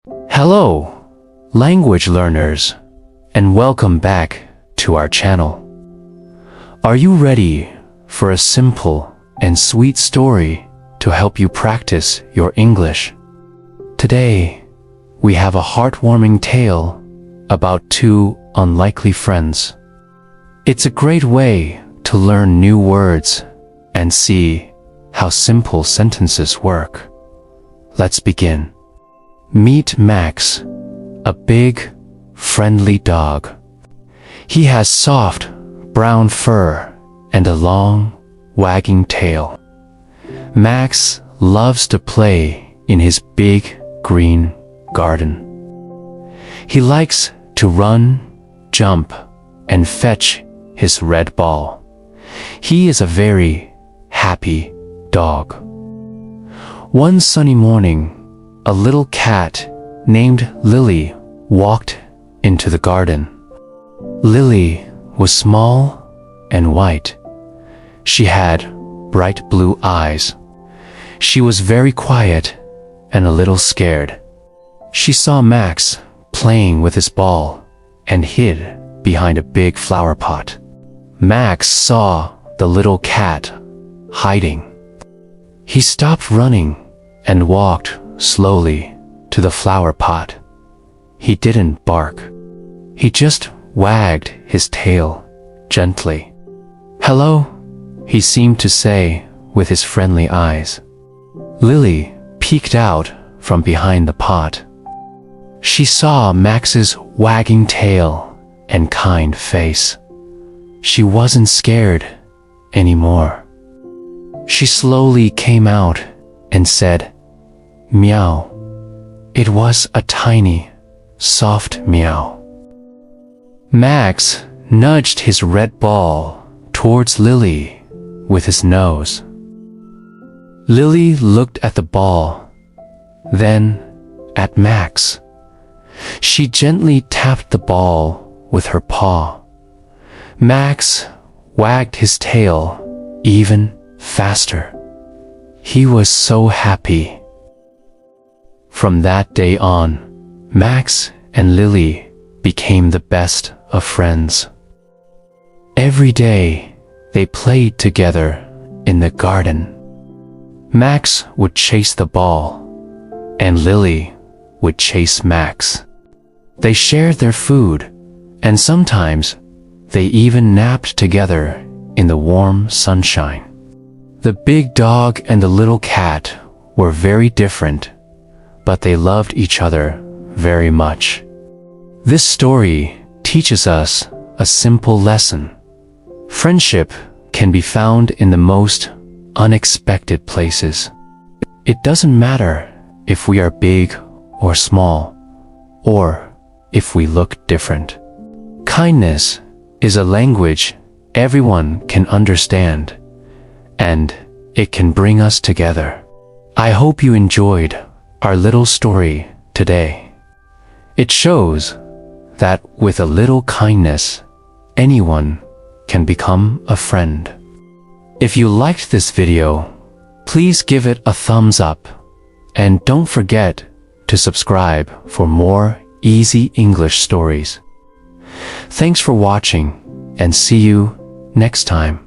Hello, language learners, and welcome back to our channel. Are you ready for a simple and sweet story to help you practice your English? Today, we have a heartwarming tale about two unlikely friends. It's a great way to learn new words and see how simple sentences work. Let's begin. Meet Max, a big, friendly dog. He has soft, brown fur and a long, wagging tail. Max loves to play in his big, green garden. He likes to run, jump, and fetch his red ball. He is a very happy dog. One sunny morning, a little cat named Lily walked into the garden. Lily was small and white. She had bright blue eyes. She was very quiet and a little scared. She saw Max playing with his ball and hid behind a big flower pot. Max saw the little cat hiding. He stopped running and walked slowly to the flower pot. He didn't bark. He just wagged his tail gently. "Hello," he seemed to say with his friendly eyes. Lily peeked out from behind the pot. She saw Max's wagging tail and kind face. She wasn't scared anymore. She slowly came out and said, "Meow." It was a tiny, soft meow. Max nudged his red ball towards Lily with his nose. Lily looked at the ball, then at Max. She gently tapped the ball with her paw. Max wagged his tail even faster. He was so happy. From that day on, Max and Lily became the best of friends. Every day, they played together in the garden. Max would chase the ball, and Lily would chase Max. They shared their food, and sometimes they even napped together in the warm sunshine. The big dog and the little cat were very different, but they loved each other very much. This story teaches us a simple lesson. Friendship can be found in the most unexpected places. It doesn't matter if we are big or small, or if we look different. Kindness is a language everyone can understand, and it can bring us together. I hope you enjoyed our little story today. It shows that with a little kindness, anyone can become a friend. If you liked this video, please give it a thumbs up, and don't forget to subscribe for more easy English stories. Thanks for watching, and see you next time.